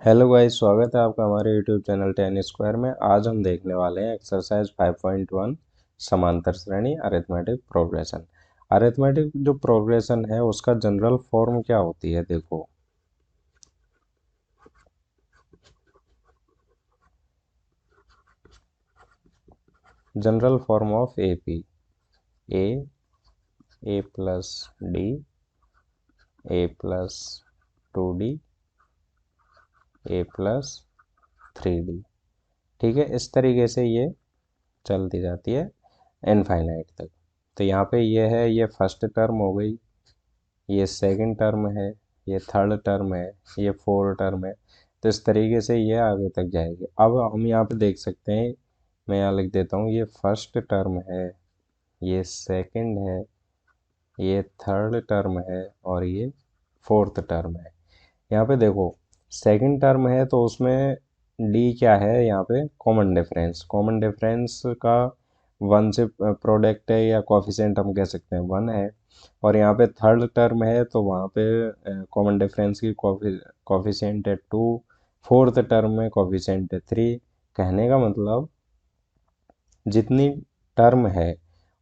Hello guys, स्वागत है आपका हमारे यूट्यूब चैनल टेन स्क्वायर में। आज हम देखने वाले हैं एक्सरसाइज 5.1 समांतर श्रेणी अरिथमेटिक प्रोग्रेशन। अरिथमेटिक जो प्रोग्रेशन है उसका जनरल फॉर्म क्या होती है, देखो। General form of AP A plus D, A plus 2d, A plus 3d। ठीक है, इस तरीके से ये चलती जाती है इनफाइनाइट तक। तो यहाँ पे ये है, ये फर्स्ट टर्म हो गई, ये सेकंड टर्म है, ये थर्ड टर्म है, ये फोर्थ टर्म है। तो इस तरीके से ये आगे तक जाएगी। अब हम यहाँ पे देख सकते हैं, मैं यहाँ लिख देता हूँ, ये फर्स्ट टर्म है, ये सेकंड है, ये थर्ड टर्म है और ये फोर्थ टर्म है। यहाँ पे देखो, सेकंड टर्म है तो उसमें डी क्या है, यहाँ पे कॉमन डिफरेंस। कॉमन डिफरेंस का वन से प्रोडक्ट है या कोफिशिएंट हम कह सकते हैं, वन है। और यहाँ पे थर्ड टर्म है तो वहाँ पे कॉमन डिफरेंस की कोफिशिएंट है टू। फोर्थ टर्म में कोफिशिएंट है थ्री। कहने का मतलब जितनी टर्म है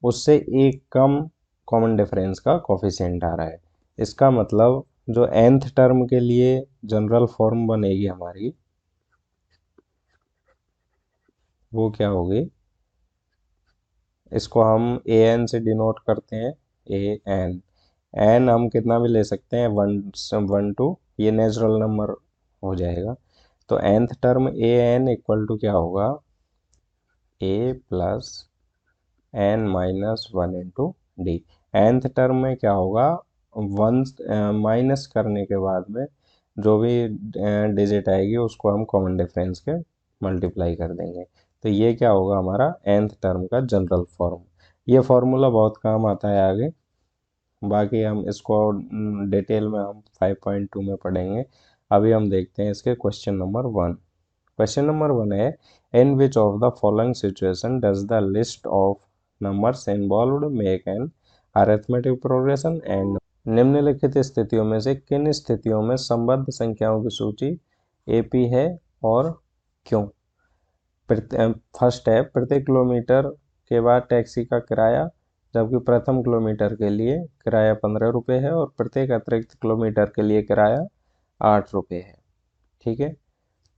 उससे एक कम कॉमन डिफरेंस का कोफिशिएंट आ रहा है। इसका मतलब जो nth टर्म के लिए जनरल फॉर्म बनेगी हमारी, वो क्या होगी, इसको हम ए एन से डिनोट करते हैं। ए एन, एन हम कितना भी ले सकते हैं, वन टू, ये नेचुरल नंबर हो जाएगा। तो nth term a n equal to क्या होगा, a plus n minus one into d. nth term में क्या होगा, वन माइनस करने के बाद में जो भी डिजिट आएगी उसको हम कॉमन डिफरेंस के मल्टीप्लाई कर देंगे। तो ये क्या होगा, हमारा nth टर्म का जनरल फॉर्म। ये फॉर्मूला बहुत काम आता है आगे, बाकी हम इसको डिटेल में हम 5.2 में पढ़ेंगे। अभी हम देखते हैं इसके question number one. Question number one है, in which of the following situation does the list of numbers involved make an arithmetic progression and. निम्नलिखित स्थितियों में से किन स्थितियों में संबद्ध संख्याओं की सूची एपी है और क्यों। फर्स्ट है, प्रति किलोमीटर के बाद टैक्सी का किराया, जबकि प्रथम किलोमीटर के लिए किराया 15 रुपये है और प्रत्येक अतिरिक्त किलोमीटर के लिए किराया 8 रुपये है। ठीक है,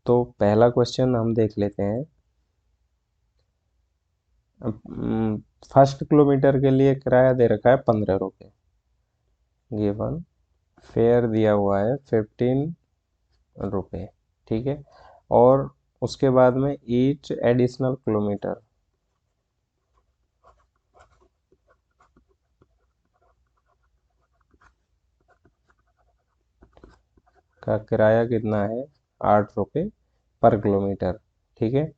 तो पहला क्वेश्चन हम देख लेते हैं। फर्स्ट किलोमीटर के लिए किराया दे रखा है 15 रुपये, गिवन फेयर दिया हुआ है 15 रुपये। ठीक है, और उसके बाद में ईच एडिशनल किलोमीटर का किराया कितना है, 8 रुपये पर किलोमीटर। ठीक है,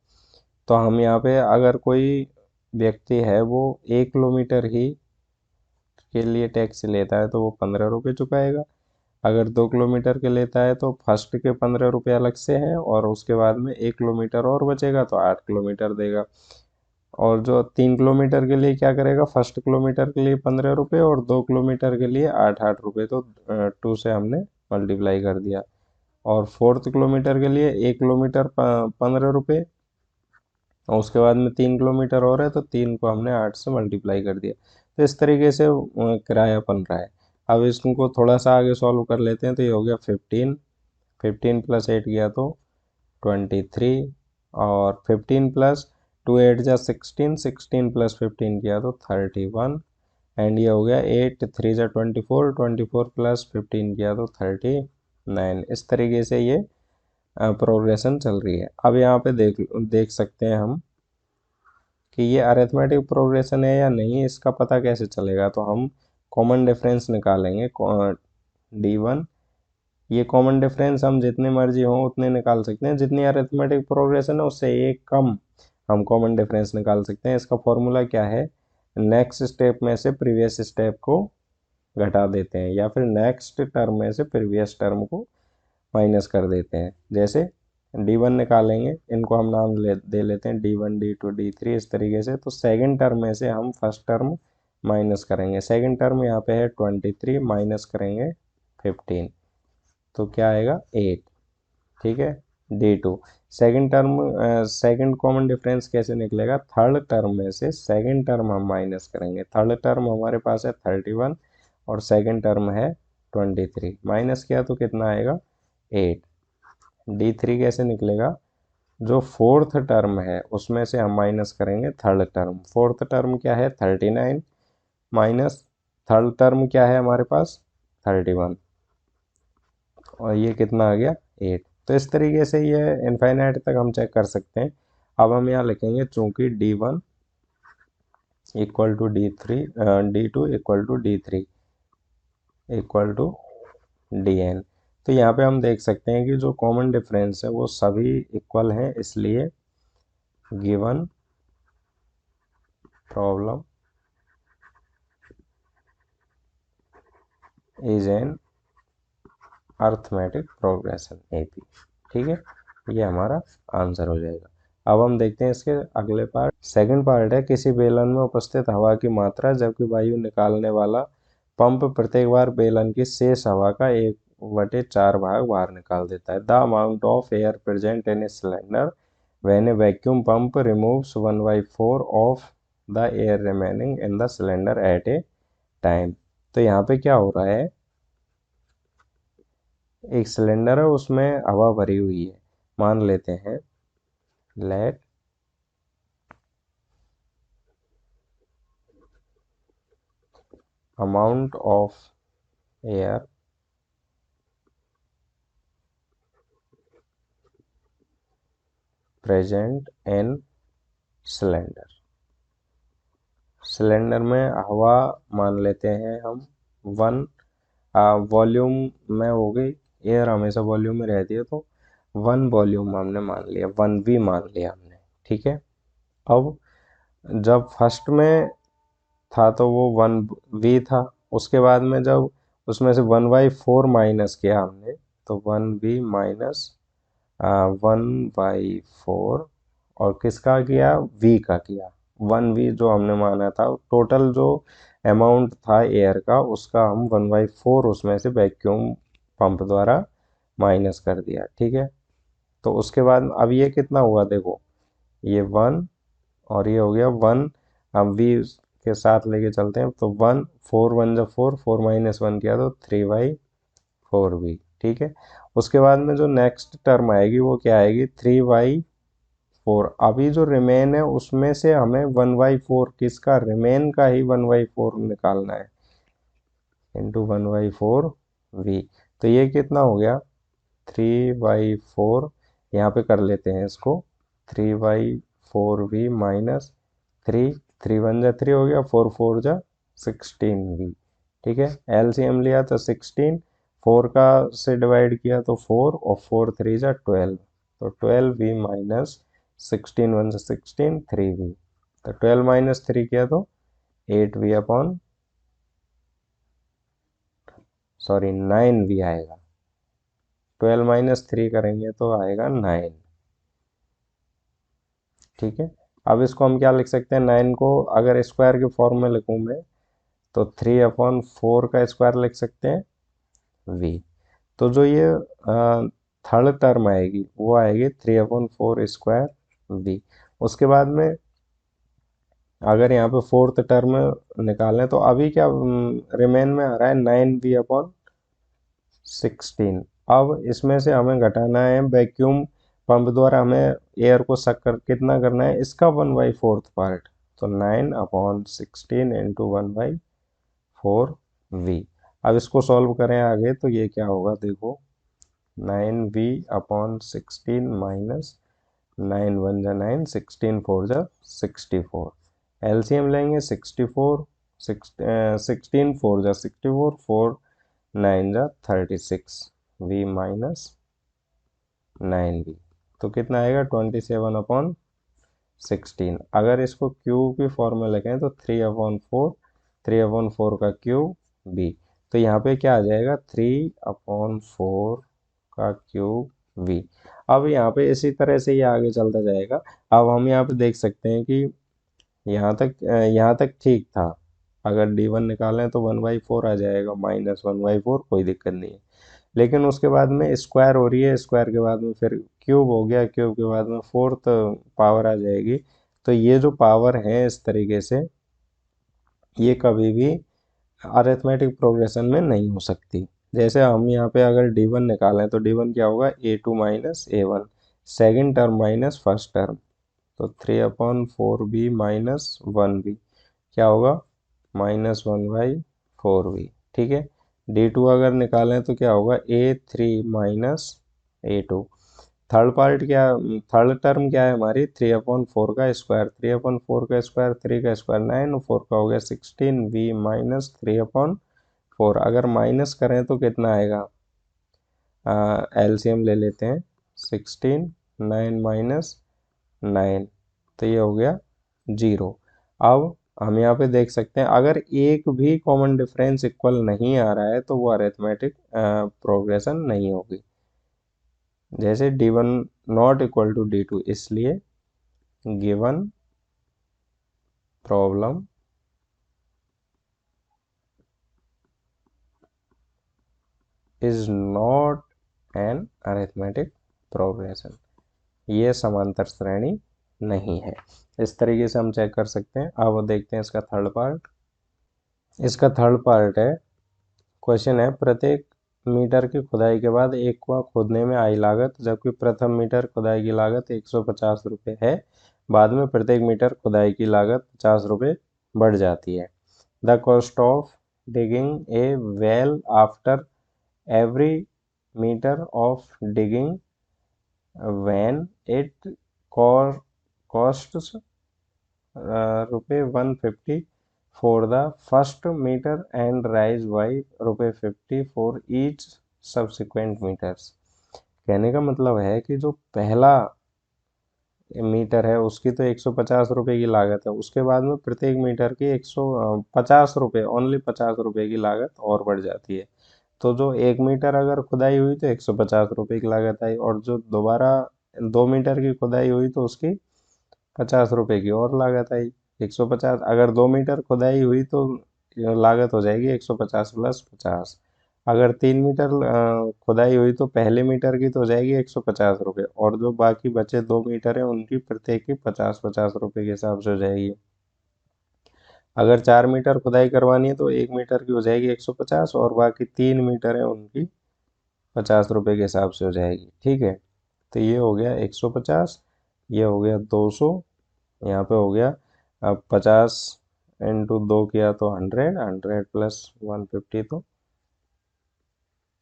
तो हम यहाँ पे अगर कोई व्यक्ति है वो 1 किलोमीटर ही के लिए टैक्सी लेता है तो वो 15 रुपये चुकाएगा। अगर 2 किलोमीटर के लेता है तो फर्स्ट के 15 रुपये अलग से हैं और उसके बाद में 1 किलोमीटर और बचेगा तो 8 किलोमीटर देगा। और जो 3 किलोमीटर के लिए क्या करेगा, फर्स्ट किलोमीटर के लिए 15 रुपये और 2 किलोमीटर के लिए 8 8 रुपये, तो 2 से हमने मल्टीप्लाई कर दिया। और फोर्थ किलोमीटर के लिए 1 किलोमीटर 15 रुपये, और उसके बाद में 3 किलोमीटर और है तो 3 को हमने 8 से मल्टीप्लाई कर दिया। तो इस तरीके से किराया बन रहा है। अब इसको थोड़ा सा आगे सॉल्व कर लेते हैं, तो ये हो गया 15, 15 + 8 किया तो 23, और 15 + 2 8 = 16, 16 + 15 किया तो 31, एंड ये हो गया 8 3 = 24, 24 + 15 किया तो 39। इस तरीके से ये प्रोग्रेशन चल रही है। अब यहाँ पे देख देख सकते हैं हम कि ये अरिथमेटिक प्रोग्रेशन है या नहीं, इसका पता कैसे चलेगा। तो हम कॉमन डिफरेंस निकालेंगे, D1। ये कॉमन डिफरेंस हम जितने मर्जी हों उतने निकाल सकते हैं, जितनी अरिथमेटिक प्रोग्रेशन है उससे एक कम हम कॉमन डिफरेंस निकाल सकते हैं। इसका फॉर्मूला क्या है, नेक्स्ट स्टेप में से प्रीवियस स्टेप को घटा देते हैं या फिर नेक्स्ट टर्म में से प्रीवियस टर्म को माइनस कर देते हैं। जैसे D1 निकालेंगे, इनको हम नाम दे लेते हैं D1 D2 D3, इस तरीके से। तो सेकंड टर्म में से हम फर्स्ट टर्म माइनस करेंगे। सेकंड टर्म यहाँ पे है 23, माइनस करेंगे 15, तो क्या आएगा 8। ठीक है, D2। Second term, second common difference कैसे निकलेगा, थर्ड टर्म में से सेकंड टर्म हम माइनस करेंगे। थर्ड टर्म हमारे पास है 31 और सेकंड टर्म है 23, माइनस किया तो कितना आएगा 8। D3 कैसे निकलेगा, जो फोर्थ टर्म है उसमें से हम माइनस करेंगे थर्ड टर्म। फोर्थ टर्म क्या है 39, माइनस थर्ड टर्म क्या है हमारे पास 31, और ये कितना आ गया 8। तो इस तरीके से ये इनफाइनाइट तक हम चेक कर सकते हैं। अब हम यहाँ लिखेंगे चूंकि D1 equal to D3, D2 equal to D3 equal to Dn। तो यहाँ पे हम देख सकते हैं कि जो कॉमन डिफरेंस है वो सभी इक्वल हैं, इसलिए given problem is an arithmetic progression AP। ठीक है, ये हमारा आंसर हो जाएगा। अब हम देखते हैं इसके अगले पार्ट। सेकंड पार्ट है, किसी बेलन में उपस्थित हवा की मात्रा जबकि वायु निकालने वाला पंप प्रत्येक बार बेलन की शेष हवा का 1/4 भाग बाहर निकाल देता है। The amount of air present in a cylinder when A vacuum pump removes 1/4 of the air remaining in the cylinder eight A time. तो यहाँ पे क्या हो रहा है, एक सिलेंडर है उसमें हवा भरी हुई है, मान लेते हैं let amount of air present in cylinder. Cylinder में हवा मान लेते हैं हम 1, वॉल्यूम में हो गई, एयर हमेशा वॉल्यूम में रहती है, तो 1 वॉल्यूम हमने मान लिया, 1V मान लिया हमने। ठीक है, अब जब फर्स्ट में था तो वो 1V था, उसके बाद में जब उसमें से 1/4 माइनस किया हमने तो 1V माइनस 1/4, और किसका किया V का किया। 1V जो हमने माना था, टोटल जो अमाउंट था एयर का उसका हम 1/4 उसमें से वैक्यूम पंप द्वारा माइनस कर दिया। ठीक है, तो उसके बाद अब ये कितना हुआ देखो, ये 1 और ये हो गया 1। अब V के साथ लेके चलते हैं तो 1, 4 1 जा 4, 4 माइनस 1 किया तो 3/4V। ठीक है, उसके बाद में जो नेक्स्ट टर्म आएगी वो क्या आएगी 3/4। अभी जो रिमेन है उसमें से हमें 1/4, किसका रिमेन का ही 1/4 निकालना है, इंटू 1/4V। तो ये कितना हो गया 3/4, यहाँ पे कर लेते हैं इसको 3/4V माइनस 3, 3 1 जा 3 हो गया, 4 4 जा 16V। ठीक है, LCM लिया तो 16, 4 का से डिवाइड किया तो 4, और 4 3 जा 12, तो 12V माइनस 16 1 जा 16, 3V। तो 12 माइनस 3 किया तो 8V अपॉन, सॉरी 9V आएगा। 12 माइनस 3 करेंगे तो आएगा 9। ठीक है, अब इसको हम क्या लिख सकते हैं, 9 को अगर स्क्वायर के फॉर्म में लिखूं मैं तो 3/4 का स्क्वायर लिख सकते हैं V। तो जो ये थर्ड टर्म आएगी वो आएगी 3/4 स्क्वायर V। उसके बाद में अगर यहाँ पे फोर्थ टर्म निकालें तो अभी क्या रिमेन में आ रहा है 9V/16। अब इसमें से हमें घटाना है वैक्यूम पंप द्वारा, हमें एयर को सक कर कितना करना है इसका 1/4 पार्ट, तो 9/16 इंटू 1/4V। अब इसको सॉल्व करें आगे तो ये क्या होगा देखो, 9V/16 माइनस 9 1 जा 9, 16 4 जा 64। LCM लेंगे 64, 16 4 जा 64, 4 9 जा 36V माइनस 9V। तो कितना आएगा 27/16। अगर इसको क्यूब की फॉर्म में लिखें तो 3/4, 3/4 का क्यूब B। तो यहाँ पे क्या आ जाएगा 3/4 का क्यूब V। अब यहाँ पे इसी तरह से ये आगे चलता जाएगा। अब हम यहाँ पे देख सकते हैं कि यहाँ तक ठीक था, अगर D1 निकालें तो 1/4 आ जाएगा, -1/4 कोई दिक्कत नहीं है। लेकिन उसके बाद में स्क्वायर हो रही है, स्क्वायर के बाद में फिर क्यूब हो गया, क्यूब के बाद में फोर्थ पावर आ जाएगी। तो ये जो पावर है इस तरीके से ये कभी भी अरिथमेटिक प्रोग्रेशन में नहीं हो सकती। जैसे हम यहाँ पे अगर d1 निकालें तो d1 क्या होगा, a2 minus a1, second term minus first term, तो 3/4b माइनस 1b क्या होगा, -1/4b। ठीक है, d2 अगर निकालें तो क्या होगा, a3 minus a2। Third part क्या, थर्ड टर्म क्या है हमारी, 3/4 का स्क्वायर, 3/4 का स्क्वायर 3 का स्क्वायर 9, 4 का हो गया 16v माइनस 3/4। अगर माइनस करें तो कितना आएगा, एलसीएम ले लेते हैं, 16 9 माइनस 9, तो ये हो गया 0। अब हम यहाँ पे देख सकते हैं अगर एक भी कॉमन डिफरेंस इक्वल नहीं आ रहा है तो वो अरिथमेटिक प्रोग्रेशन नहीं होगी। जैसे d1 not equal to d2, इसलिए given problem is not N arithmetic progression, ये समांतर श्रेणी नहीं है। इस तरीके से हम चेक कर सकते हैं। अब देखते हैं इसका थर्ड पार्ट। इसका थर्ड पार्ट है, क्वेश्चन है, प्रत्येक मीटर की खुदाई के बाद एक कुआं खोदने में आई लागत, जबकि प्रथम मीटर खुदाई की लागत 150 रुपये है, बाद में प्रत्येक मीटर खुदाई की लागत 50 रुपये बढ़ जाती है। The cost of digging a well after every metre of digging when it costs ₹150 for the first meter and rise by ₹50 for each subsequent meters। कहने का मतलब है कि जो पहला मीटर है उसकी तो 150 रुपये की लागत है, उसके बाद में प्रत्येक मीटर की 150 रुपये, ओनली 50 रुपये की लागत और बढ़ जाती है। तो जो 1 मीटर अगर खुदाई हुई तो 150 रुपये की लागत आई, और जो दोबारा 2 मीटर की खुदाई हुई तो उसकी 50 रुपये की और लागत आई। 150, अगर 2 मीटर खुदाई हुई तो लागत हो जाएगी 150 प्लस 50। अगर 3 मीटर खुदाई हुई तो पहले मीटर की तो हो जाएगी 150 रुपये, और जो बाकी बचे 2 मीटर हैं उनकी प्रत्येक की 50-50 रुपये के हिसाब से हो जाएगी। अगर 4 मीटर खुदाई करवानी है तो 1 मीटर की हो जाएगी 150, और बाकी 3 मीटर है उनकी 50 रुपये के हिसाब से हो जाएगी। ठीक है, तो ये हो गया 150, ये हो गया 200, यहाँ पे हो गया, अब 50 इंटू 2 किया तो 100, 100 प्लस 150 तो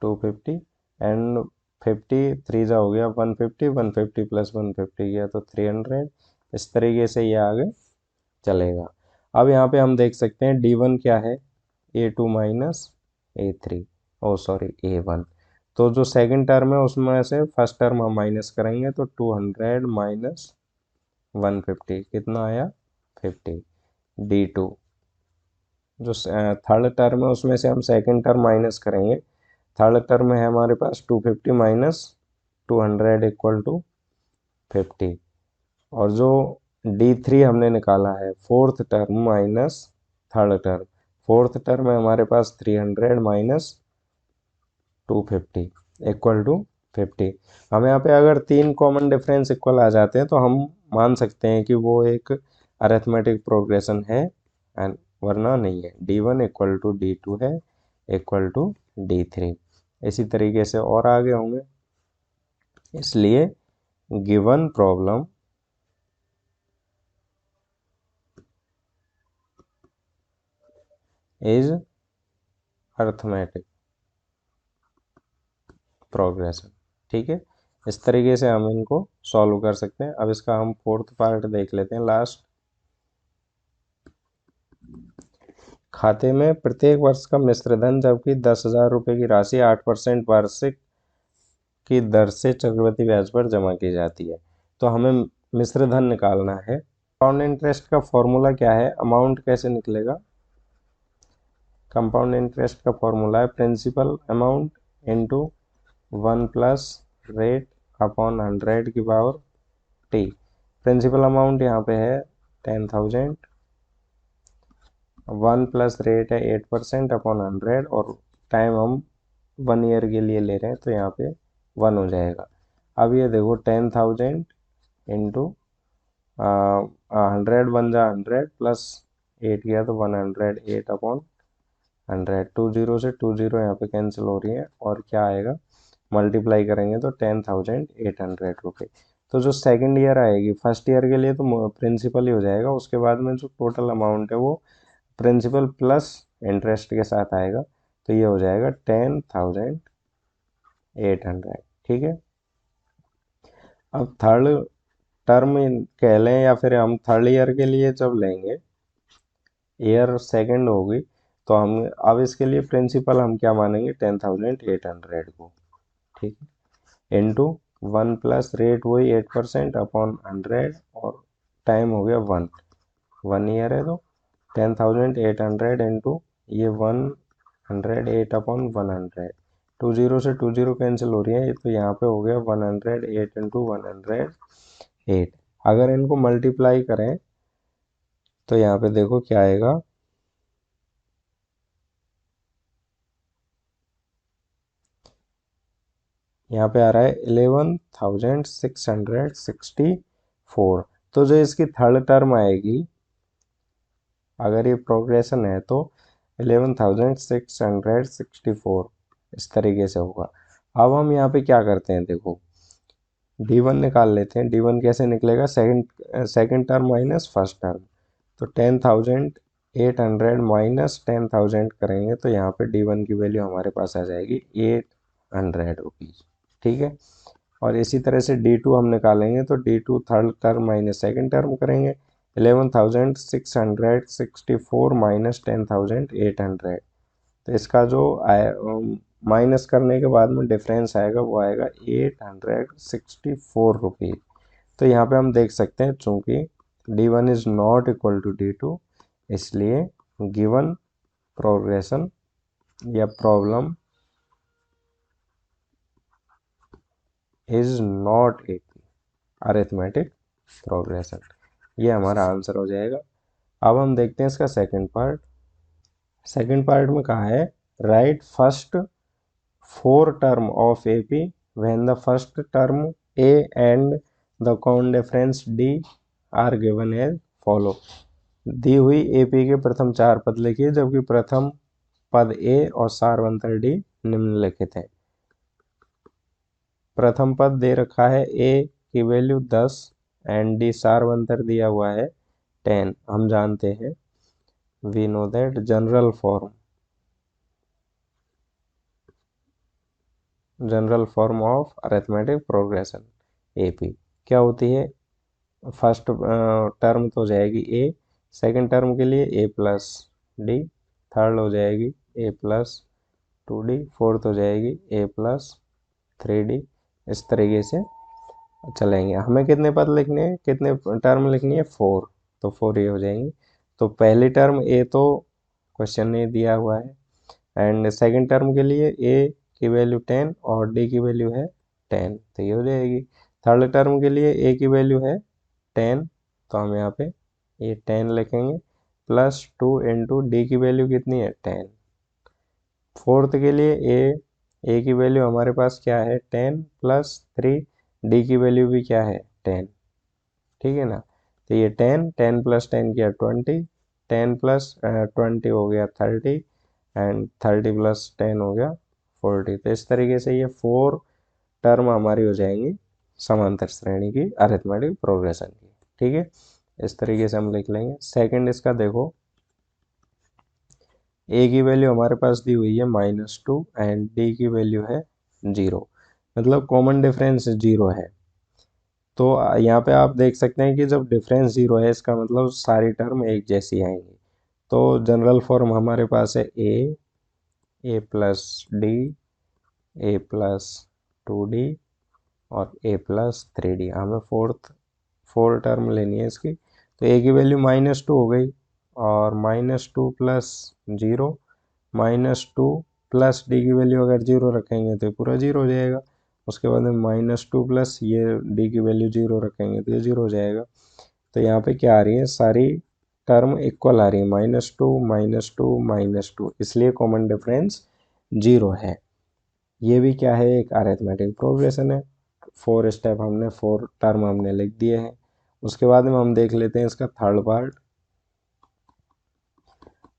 250, एंड 50 3 जा हो गया 150, 150 प्लस 150 किया तो 300। इस तरीके से ये आगे चलेगा। अब यहाँ पे हम देख सकते हैं d1 क्या है, a2 माइनस a3, ओ सॉरी a1। तो जो सेकंड टर्म है उसमें से फर्स्ट टर्म हम माइनस करेंगे तो 200 माइनस 150 कितना आया, 50। d2 जो थर्ड टर्म है उसमें से हम सेकंड टर्म माइनस करेंगे। थर्ड टर्म में है हमारे पास 250 माइनस 200 इक्वल टू 50, और जो d3 हमने निकाला है fourth term minus third term, fourth term है हमारे पास 300 माइनस 250 इक्वल टू 50। हम यहाँ पे अगर 3 कॉमन डिफरेंस इक्वल आ जाते हैं तो हम मान सकते हैं कि वो एक अरिथमेटिक प्रोग्रेशन है, एंड वरना नहीं है। d1 इक्वल टू d2 है इक्वल टू d3। इसी तरीके से और आगे होंगे, इसलिए given problem is arithmetic progression. ठीक है, इस तरीके से हम इनको सॉल्व कर सकते हैं। अब इसका हम फोर्थ पार्ट देख लेते हैं, लास्ट। खाते में प्रत्येक वर्ष का मिश्र धन, जबकि 10,000 रुपये की राशि 8% वार्षिक की दर से चक्रवृद्धि ब्याज पर जमा की जाती है। तो हमें मिश्र धन निकालना है। कंपाउंड इंटरेस्ट का फॉर्मूला क्या है, अमाउंट कैसे निकलेगा। कंपाउंड इंटरेस्ट का फॉर्मूला है principal amount into 1 plus rate upon 100 की पावर टी। प्रिंसिपल अमाउंट यहाँ पे है 10,000, 1 प्लस रेट है 8% अपॉन 100, और टाइम हम 1 ईयर के लिए ले रहे हैं तो यहाँ पे 1 हो जाएगा। अब ये देखो 10,000 इंटू 100 बन जा 100 प्लस 8 गया तो 108 अपॉन 100। 2 जीरो से 2 जीरो यहाँ पे कैंसिल हो रही है और क्या आएगा, मल्टीप्लाई करेंगे तो 10,800 रुपये। तो जो सेकंड ईयर आएगी, फर्स्ट ईयर के लिए तो प्रिंसिपल ही हो जाएगा, उसके बाद में जो टोटल अमाउंट है वो प्रिंसिपल प्लस इंटरेस्ट के साथ आएगा, तो ये हो जाएगा 10,800। ठीक है। अब थर्ड टर्म कह लें या फिर हम थर्ड ईयर के लिए जब लेंगे, ईयर सेकंड होगी, तो हम अब इसके लिए प्रिंसिपल हम क्या मानेंगे, 10,800 को। ठीक है। इंटू 1 प्लस रेट वही 8% अपॉन 100 और टाइम हो गया 1 ईयर है तो 10,800 इंटू ये 108 अपॉन 100। 2 जीरो से 2 जीरो कैंसिल हो रही है, तो यहाँ पे हो गया 108 इंटू 108। अगर इनको मल्टीप्लाई करें तो यहाँ पे देखो क्या आएगा, यहाँ पे आ रहा है 11,664। तो जो इसकी थर्ड टर्म आएगी, अगर ये प्रोग्रेशन है तो 11,664 इस तरीके से होगा। अब हम यहाँ पे क्या करते हैं, देखो D1 निकाल लेते हैं। D1 कैसे निकलेगा, second term minus first term, तो 10,800 माइनस 10,000 करेंगे तो यहाँ पे D1 की वैल्यू हमारे पास आ जाएगी 800 रुपीज़। ठीक है। और इसी तरह से D2 हम निकालेंगे तो D2 third term minus second term करेंगे, 11,664 माइनस 10,800, तो इसका जो माइनस करने के बाद में डिफरेंस आएगा वो आएगा 864 रुपीज़। तो यहाँ पे हम देख सकते हैं चूंकि D1 is not equal to D2, इसलिए गिवन प्रोग्रेशन या problem is not a arithmetic progression, ये हमारा आंसर हो जाएगा। अब हम देखते हैं इसका सेकंड पार्ट। सेकंड पार्ट में कहा है right first 4 term of AP when the first term A and the common difference D are given as follow. दी हुई AP के प्रथम 4 पद लिखिए जबकि प्रथम पद A और सारवंतर D निम्नलिखित है। प्रथम पद दे रखा है A की वैल्यू 10 एंड D सारवंतर दिया हुआ है 10। हम जानते हैं, we know that general form of arithmetic progression AP क्या होती है, फर्स्ट टर्म तो हो जाएगी A, सेकंड टर्म के लिए A प्लस D, थर्ड हो जाएगी A प्लस 2D, फोर्थ हो जाएगी A प्लस 3D। इस तरीके से चलेंगे। हमें कितने पद लिखने हैं, कितने टर्म लिखनी है, 4, तो 4 ये हो जाएंगी। तो पहली टर्म A तो क्वेश्चन में दिया हुआ है, एंड सेकंड टर्म के लिए A की वैल्यू 10 और D की वैल्यू है 10, तो ये हो जाएगी। थर्ड टर्म के लिए A की वैल्यू है 10, तो हम यहाँ पे ये 10 लिखेंगे प्लस 2 इंटू D की वैल्यू कितनी है 10। फोर्थ के लिए A की वैल्यू हमारे पास क्या है 10 प्लस 3, D की वैल्यू भी क्या है 10। ठीक है ना। तो ये 10 प्लस 10 किया 20, 10 प्लस 20 हो गया 30 एंड 30 प्लस 10 हो गया 40। तो इस तरीके से ये 4 टर्म हमारी हो जाएंगी समांतर श्रेणी की अरिथमेटिक प्रोग्रेशन की। ठीक है, इस तरीके से हम लिख लेंगे। सेकंड इसका देखो, A की वैल्यू हमारे पास दी हुई है -2 एंड D की वैल्यू है 0, मतलब कॉमन डिफरेंस 0 है। तो यहाँ पे आप देख सकते हैं कि जब डिफरेंस 0 है इसका मतलब सारी टर्म एक जैसी आएंगी। तो जनरल फॉर्म हमारे पास है A plus D, A plus 2D और A प्लस 3D। हमें फोर टर्म लेनी है इसकी। तो A की वैल्यू -2 हो गई और -2 प्लस 0, -2 प्लस D की वैल्यू अगर 0 रखेंगे तो पूरा 0 हो जाएगा। उसके बाद में -2 प्लस ये D की वैल्यू 0 रखेंगे तो ये 0 हो जाएगा। तो यहाँ पे क्या आ रही है, सारी टर्म इक्वल आ रही है, -2 -2 -2, इसलिए कॉमन डिफरेंस 0 है। ये भी क्या है, एक अरिथमेटिक प्रोग्रेशन है। 4 स्टेप हमने 4 टर्म हमने लिख दिए हैं। उसके बाद में हम देख लेते हैं इसका थर्ड पार्ट।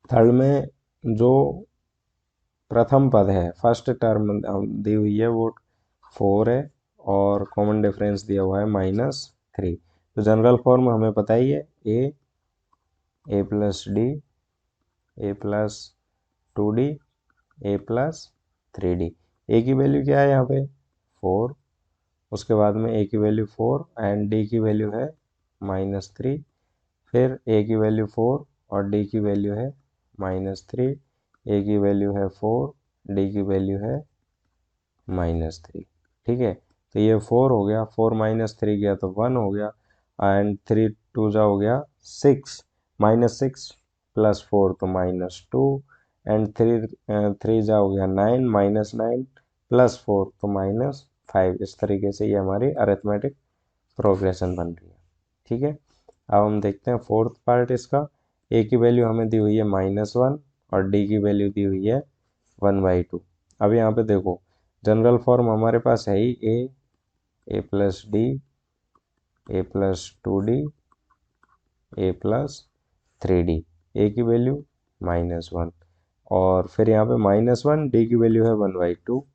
थर्ड में जो प्रथम पद है, फर्स्ट टर्म दी हुई है वो 4 है और कॉमन डिफरेंस दिया हुआ है -3। तो जनरल फॉर्म हमें पता ही है, ए प्लस डी, ए प्लस 2d, ए प्लस 3d। ए की वैल्यू क्या है यहाँ पे 4, उसके बाद में ए की वैल्यू 4 एंड डी की वैल्यू है -3। फिर ए की वैल्यू 4 और डी की वैल्यू है -3, ए की वैल्यू है 4, डी की वैल्यू है -3। ठीक है, तो ये 4 हो गया, 4 -3 गया तो 1 हो गया एंड 3 2 जा हो गया 6, -6 प्लस 4 तो -2 एंड 3 जा हो गया 9, -9 प्लस 4 तो -5। इस तरीके से ये हमारी अरिथमेटिक प्रोग्रेशन बन रही है। ठीक है, अब हम देखते हैं फोर्थ पार्ट इसका। ए की वैल्यू हमें दी हुई है -1 और डी की वैल्यू दी हुई है 1/2। अब यहाँ पे देखो जनरल फॉर्म हमारे पास है ही ए प्लस डी, ए प्लस 2d, ए प्लस 3d। ए की वैल्यू -1 और फिर यहाँ पे -1, डी की वैल्यू है 1/2,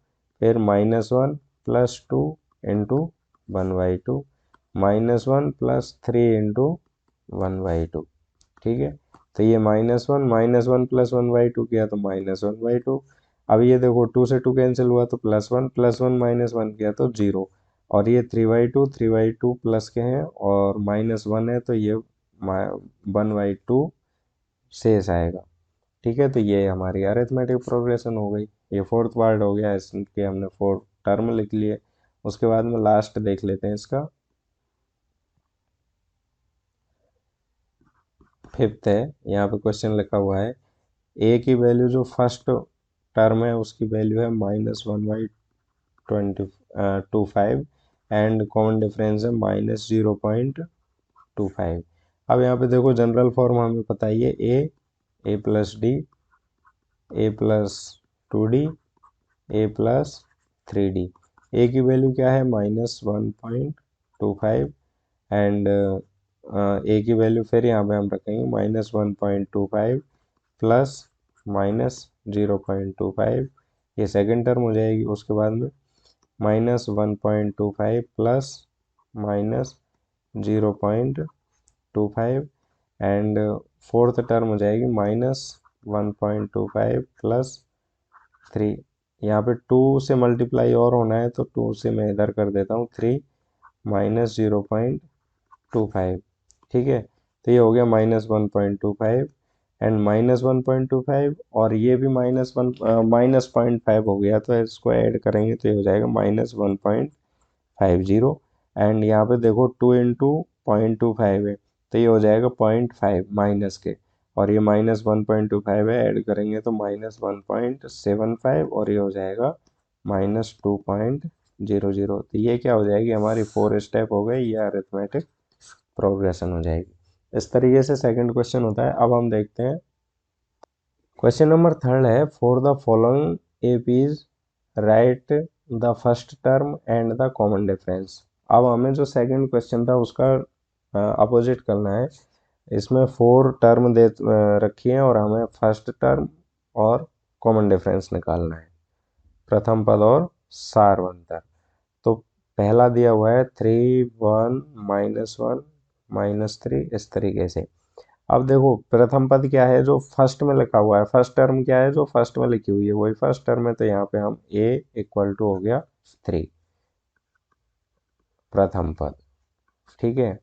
फिर -1 प्लस 2 इंटू 1/2, -1 प्लस 3 इंटू 1/2। ठीक है, तो ये -1 प्लस 1/2 किया तो -1/2। अब ये देखो 2 से 2 कैंसिल हुआ तो +1 +1 -1 किया तो 0 और ये 3/2 प्लस के हैं और -1 है तो ये 1/2 शेष आएगा। ठीक है, तो ये हमारी अरिथमेटिक प्रोग्रेशन हो गई। ये फोर्थ पार्ट हो गया, इसके हमने 4 टर्म लिख लिए। उसके बाद में लास्ट देख लेते हैं इसका, फिफ्थ है। यहाँ पे क्वेश्चन लिखा हुआ है ए की वैल्यू जो फर्स्ट टर्म है उसकी वैल्यू है -1/25 एंड कॉमन डिफरेंस है -0.25। अब यहाँ पे देखो जनरल फॉर्म हमें पता ही है, ए प्लस डी, ए प्लस 2d, ए प्लस 3d। ए की वैल्यू क्या है -1.25 एंड ए की वैल्यू फिर यहाँ पे हम रखेंगे -1.25 प्लस -0.25, ये सेकेंड टर्म हो जाएगी। उसके बाद में -1.25 प्लस -0.25 एंड फोर्थ टर्म हो जाएगी -1.25 प्लस 3। यहाँ पे 2 से मल्टीप्लाई और होना है तो 2 से मैं इधर कर देता हूँ 3 -0.25। ठीक है, तो ये हो गया -1.25 एंड -1.25 और ये भी -0.5 हो गया, तो इसको ऐड करेंगे तो ये हो जाएगा -1.50 एंड यहाँ पे देखो 2 इंटू 0.25 है तो ये हो जाएगा 0.5 माइनस के, और ये -1.25 है, ऐड करेंगे तो -1.75 और ये हो जाएगा -2.00। तो ये क्या हो जाएगी, हमारी 4 स्टेप हो गई, ये अरिथमेटिक प्रोग्रेशन हो जाएगी। इस तरीके से सेकंड क्वेश्चन होता है। अब हम देखते हैं क्वेश्चन नंबर थर्ड है, for the following APs right the first term and the common difference. अब हमें जो सेकंड क्वेश्चन था उसका अपोजिट करना है। इसमें 4 टर्म दे रखी है और हमें फर्स्ट टर्म और कॉमन डिफरेंस निकालना है, प्रथम पद और सारवंतर। तो पहला दिया हुआ है 3 1 -1 -3, इस तरीके से। अब देखो प्रथम पद क्या है जो फर्स्ट में लिखा हुआ है, फर्स्ट टर्म क्या है जो फर्स्ट में लिखी हुई है वही फर्स्ट टर्म है, तो यहाँ पे हम a इक्वल टू हो गया 3 प्रथम पद। ठीक है,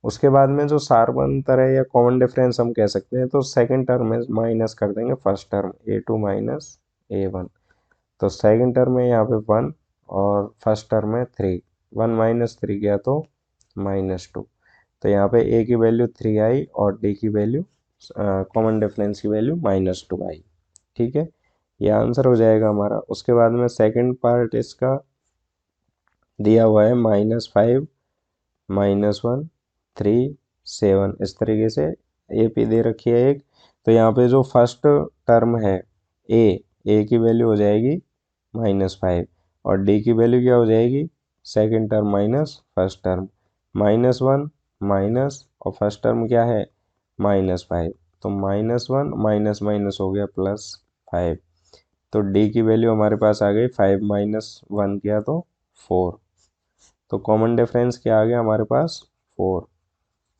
उसके बाद में जो सारवंतर है या कॉमन डिफरेंस हम कह सकते हैं, तो सेकंड टर्म में माइनस कर देंगे first term a2 minus a1, तो सेकंड टर्म में यहाँ पे 1 और फर्स्ट टर्म में 3, 1 -3 गया तो -2, तो यहाँ पे a की वैल्यू 3 आई और d की वैल्यू कॉमन डिफरेंस की वैल्यू -2 आई। ठीक है, ये आंसर हो जाएगा हमारा। उसके बाद में सेकंड पार्ट इसका दिया हुआ है -5 -1 3 7, इस तरीके से ए पी दे रखी है एक। तो यहाँ पे जो फर्स्ट टर्म है ए की वैल्यू हो जाएगी -5 और डी की वैल्यू क्या हो जाएगी, second term minus first term, -1 minus और फर्स्ट टर्म क्या है -5, तो -1 माइनस माइनस हो गया +5, तो डी की वैल्यू हमारे पास आ गई 5 - 1 किया तो 4, तो कॉमन डिफरेंस क्या आ गया हमारे पास 4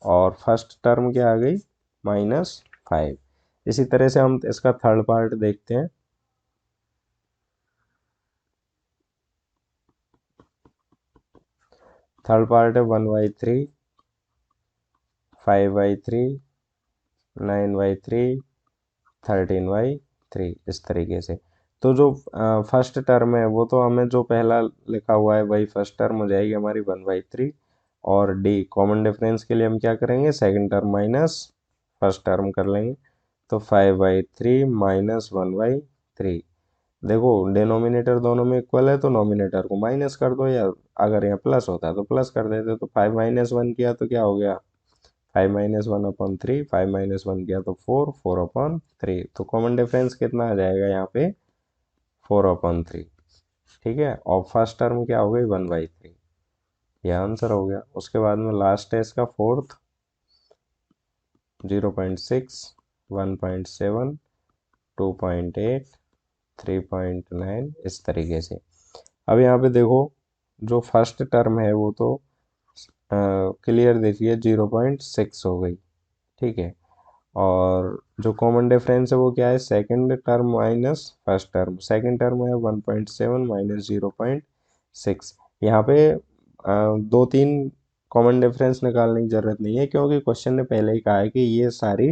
और फर्स्ट टर्म क्या आ गई -5। इसी तरह से हम इसका थर्ड पार्ट देखते हैं। थर्ड पार्ट है 1/3, 5/3, 9/3, 13/3, इस तरीके से। तो जो फर्स्ट टर्म है वो तो हमें जो पहला लिखा हुआ है वही फर्स्ट टर्म हो जाएगी हमारी 1/3, और डी कॉमन डिफरेंस के लिए हम क्या करेंगे, second term minus first term कर लेंगे, तो 5/3 माइनस 1/3। देखो डिनोमिनेटर दोनों में इक्वल है तो नोमिनेटर को माइनस कर दो, या अगर यहाँ प्लस होता है तो प्लस कर देते, तो 5 - 1 किया तो क्या हो गया 5 - 1/3, 5 - 1 किया तो 4, 4/3, तो कॉमन डिफरेंस कितना आ जाएगा यहाँ पे 4/3। ठीक है, और फर्स्ट टर्म क्या हो गई 1/3, यह आंसर हो गया। उसके बाद में लास्ट है इसका फोर्थ, 0.6, 1.7, 2.8, 3.9, इस तरीके से। अब यहाँ पे देखो जो फर्स्ट टर्म है वो तो क्लियर देखिए 0.6 हो गई, ठीक है, और जो कॉमन डिफरेंस है वो क्या है, second term minus first term, second term है 1.7 माइनस 0.6। यहाँ पे दो तीन कॉमन डिफरेंस निकालने की ज़रूरत नहीं है, क्योंकि क्वेश्चन ने पहले ही कहा है कि ये सारी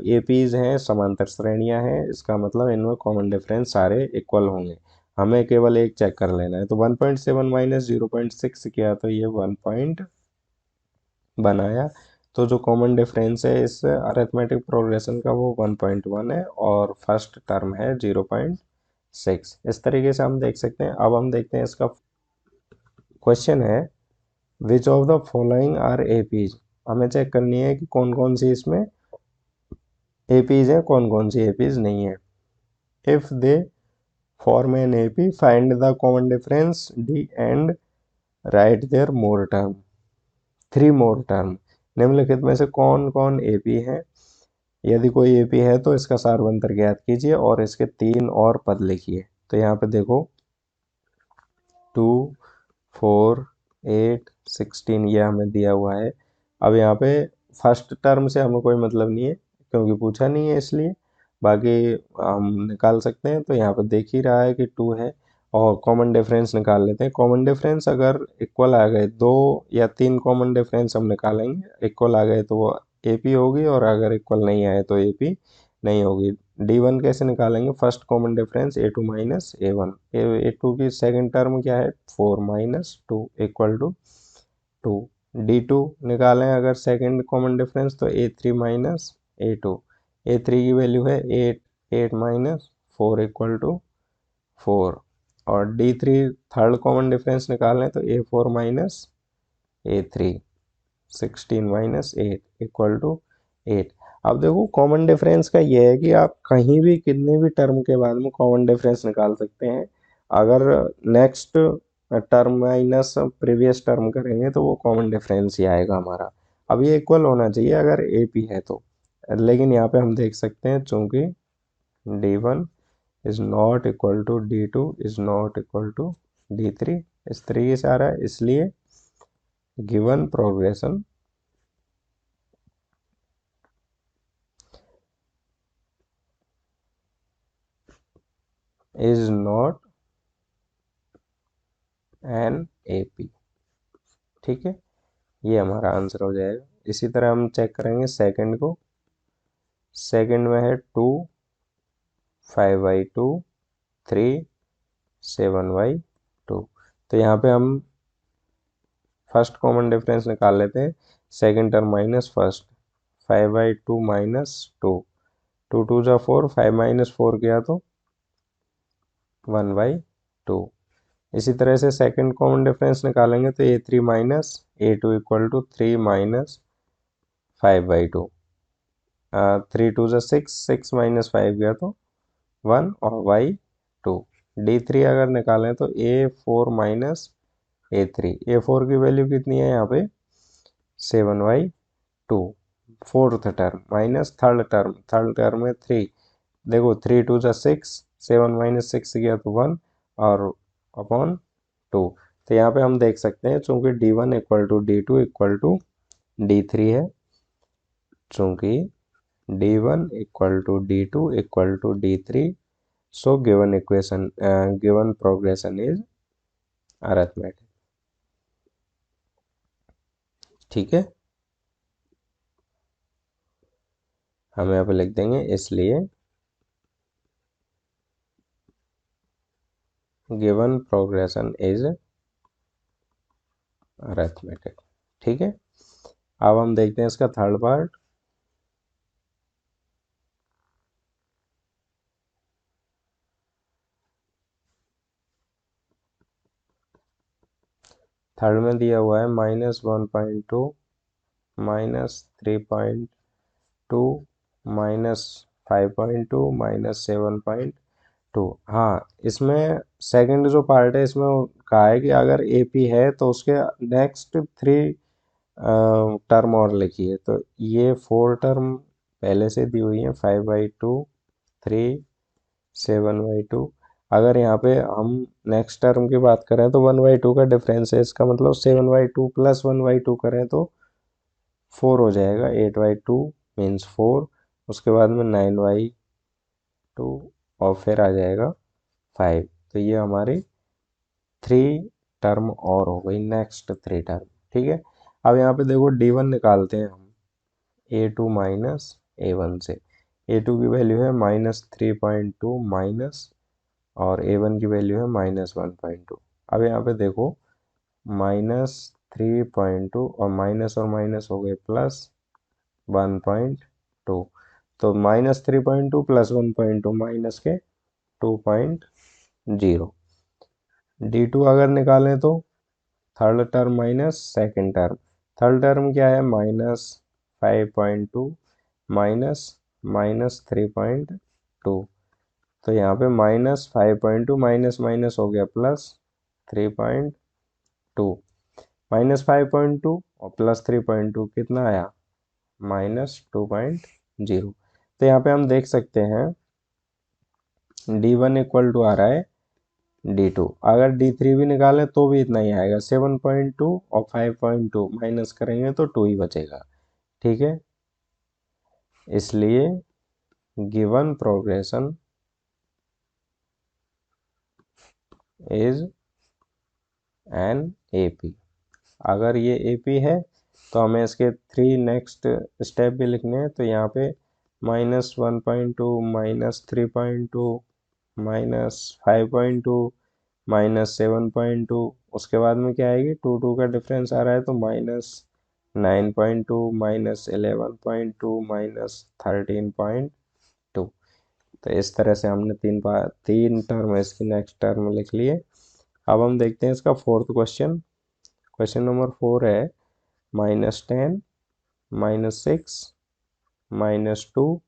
एपीज हैं, समांतर श्रेणियां हैं, इसका मतलब इनमें कॉमन डिफरेंस सारे इक्वल होंगे, हमें केवल एक चेक कर लेना है। तो 1.7 माइनस 0.6 किया तो ये 1 पॉइंट बनाया, तो जो कॉमन डिफरेंस है इस अरिथमेटिक प्रोग्रेशन का वो 1.1 है, और फर्स्ट टर्म है 0.6। इस तरीके से हम देख सकते हैं। अब हम देखते हैं इसका क्वेश्चन है, which of the following are APs, हमें चेक करनी है कि कौन कौन सी इसमें एपीज है, कौन कौन सी एपीज नहीं है। If they form an AP find the common difference D and write their more term, 3 more term, निम्नलिखित में से कौन कौन एपी है, यदि कोई एपी है तो इसका सारवंतर ज्ञात कीजिए और इसके 3 और पद लिखिए। तो यहाँ पे देखो 2, 4, 8, 16 ये हमें दिया हुआ है। अब यहाँ पे फर्स्ट टर्म से हमें कोई मतलब नहीं है क्योंकि पूछा नहीं है, इसलिए बाकी हम निकाल सकते हैं। तो यहाँ पे देख ही रहा है कि 2 है, और कॉमन डिफरेंस निकाल लेते हैं। कॉमन डिफरेंस अगर इक्वल आ गए, 2 या 3 कॉमन डिफरेंस हम निकालेंगे, इक्वल आ गए तो वो एपी होगी, और अगर इक्वल नहीं आए तो एपी नहीं होगी। D1 कैसे निकालेंगे, first common difference A2 minus A1, A2 की सेकंड टर्म क्या है 4 माइनस 2 इक्वल टू 2। D2 निकालें अगर सेकंड कॉमन डिफरेंस तो A3 माइनस A2, A3 की वैल्यू है 8, 8 माइनस 4 इक्वल टू 4, और D3 थर्ड कॉमन डिफरेंस निकालें तो A4 minus A3, 16 minus 8 equal to 8। अब देखो कॉमन डिफरेंस का ये है कि आप कहीं भी कितने भी टर्म के बाद में कॉमन डिफरेंस निकाल सकते हैं। अगर next term minus previous term करेंगे तो वो कॉमन डिफरेंस ही आएगा हमारा। अब ये इक्वल होना चाहिए अगर ए पी है तो, लेकिन यहाँ पे हम देख सकते हैं चूंकि D1 is not equal to D2 is not equal to D3, इस तरीके से आ रहा है, इसलिए given progression is not an AP. ठीक है, ये हमारा आंसर हो जाएगा। इसी तरह हम चेक करेंगे सेकंड को, सेकंड में है 2, 5/2, 3, 7/2। तो यहाँ पे हम फर्स्ट कॉमन डिफरेंस निकाल लेते हैं, second term minus first, 5/2 minus 2, 2 2 जा 4, 5 माइनस 4 किया तो 1/2। इसी तरह से सेकंड कॉमन डिफरेंस निकालेंगे तो A3 minus A2 equal to 3 minus 5/2, 3 2 जा 6, 6 माइनस 5 गया तो 1 और 2। D3 अगर निकालें तो A4 माइनस A3, A4 की वैल्यू कितनी है यहाँ पे 7/2, fourth term minus third term में 3, देखो 3 2 6, 7 - 6 गया तो 1 और अपॉन 2। तो यहाँ पे हम देख सकते हैं चूंकि D1 = D2 = D3 है, चूंकि D1 = D2 = D3, so given progression is arithmetic। ठीक है, हम यहाँ पे लिख देंगे इसलिए given progression is arithmetic। ठीक है, अब हम देखते हैं इसका थर्ड पार्ट। थर्ड में दिया हुआ है -1.2 -3.2 -5.2 -7.2। हाँ, इसमें सेकंड जो पार्ट है इसमें कहा है कि अगर AP है तो उसके नेक्स्ट 3 टर्म और लिखिए। तो ये 4 टर्म पहले से दी हुई है, 5/2, 3, 7/2। अगर यहाँ पे हम नेक्स्ट टर्म की बात करें तो 1/2 का डिफरेंस है, इसका मतलब 7/2 प्लस 1/2 करें तो 4 हो जाएगा, 8/2 मीन्स 4, उसके बाद में 9/2 और फिर आ जाएगा 5। तो ये हमारी 3 टर्म और हो गई, नेक्स्ट 3 टर्म। ठीक है, अब यहाँ पे देखो D1 निकालते हैं हम A2 माइनस A1 से। A2 की वैल्यू है -3.2 माइनस, और A1 की वैल्यू है -1.2। अब यहाँ पे देखो -3.2 और माइनस हो गए प्लस 1.2, तो -3.2 प्लस 1.2 माइनस के 2.0। D2 अगर निकालें तो third term minus second term, third term क्या है -5.2 माइनस -3.2। तो यहाँ पे -5.2 माइनस माइनस हो गया प्लस 3.2, -5.2 और प्लस 3.2 कितना आया -2.0। तो यहाँ पे हम देख सकते हैं D1 = आ रहा है D2, अगर D3 भी निकालें तो भी इतना ही आएगा, 7.2 और 5.2 माइनस करेंगे तो 2 ही बचेगा। ठीक है, इसलिए given progression is an AP। अगर ये AP है तो हमें इसके 3 नेक्स्ट स्टेप भी लिखने हैं। तो यहाँ पे -1.2 -3.2 -5.2 -7.2, उसके बाद में क्या आएगी 2 का डिफरेंस आ रहा है तो -9.2 -11.2 -13.2। तो इस तरह से हमने 3 टर्म इसकी नेक्स्ट टर्म लिख लिए। अब हम देखते हैं इसका फोर्थ क्वेश्चन। क्वेश्चन नंबर 4 है -10 -6 -2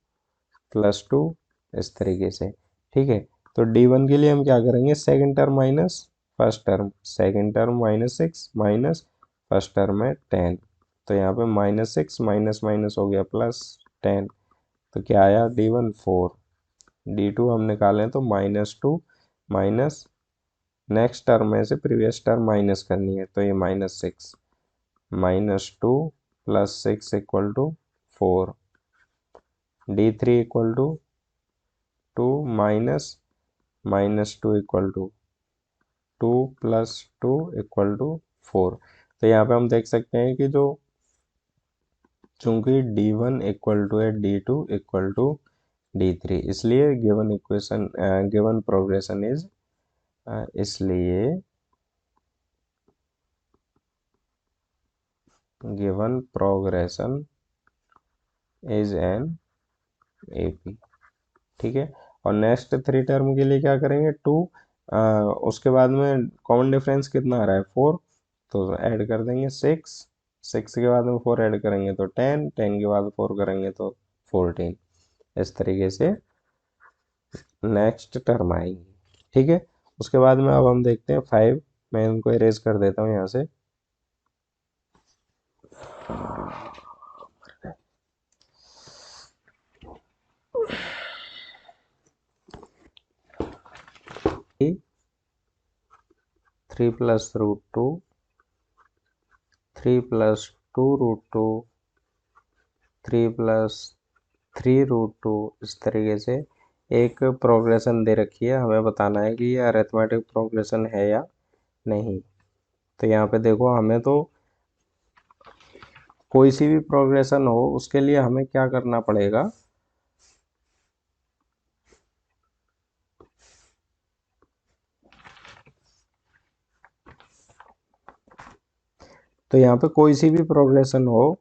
+2, इस तरीके से। ठीक है, तो D1 के लिए हम क्या करेंगे, second term minus first term, second term -6 minus first term है 10। तो यहाँ पे -6 माइनस माइनस हो गया +10, तो क्या आया D1 4। D2 हम निकालें तो -2 माइनस नेक्स्ट टर्म में से प्रीवियस टर्म माइनस करनी है, तो ये -6 -2 + 6 = 4। D3 = 2 minus -2 = 2 + 2 = 4। तो यहाँ पे हम देख सकते हैं कि जो चूंकि D1 = है D2 = D3, इसलिए गिवन प्रोग्रेशन इज, इसलिए given progression is an AP। ठीक है, और नेक्स्ट 3 टर्म के लिए क्या करेंगे 2, उसके बाद में कॉमन डिफरेंस कितना आ रहा है 4, तो ऐड कर देंगे 6, 6 के बाद में 4 ऐड करेंगे तो 10, 10 के बाद 4 करेंगे तो 14। इस तरीके से नेक्स्ट टर्म आएगी। ठीक है, उसके बाद में अब हम देखते हैं 5, मैं इनको इरेज कर देता हूँ यहाँ से। थ्री प्लस रूट टू, 3 + 2√2, 3 + 3√2, इस तरीके से एक प्रोग्रेशन दे रखी है। हमें बताना है कि ये अरिथमेटिक प्रोग्रेशन है या नहीं। तो यहाँ पे देखो, हमें तो कोई सी भी प्रोग्रेशन हो उसके लिए हमें क्या करना पड़ेगा, तो यहाँ पे कोई सी भी प्रोग्रेशन हो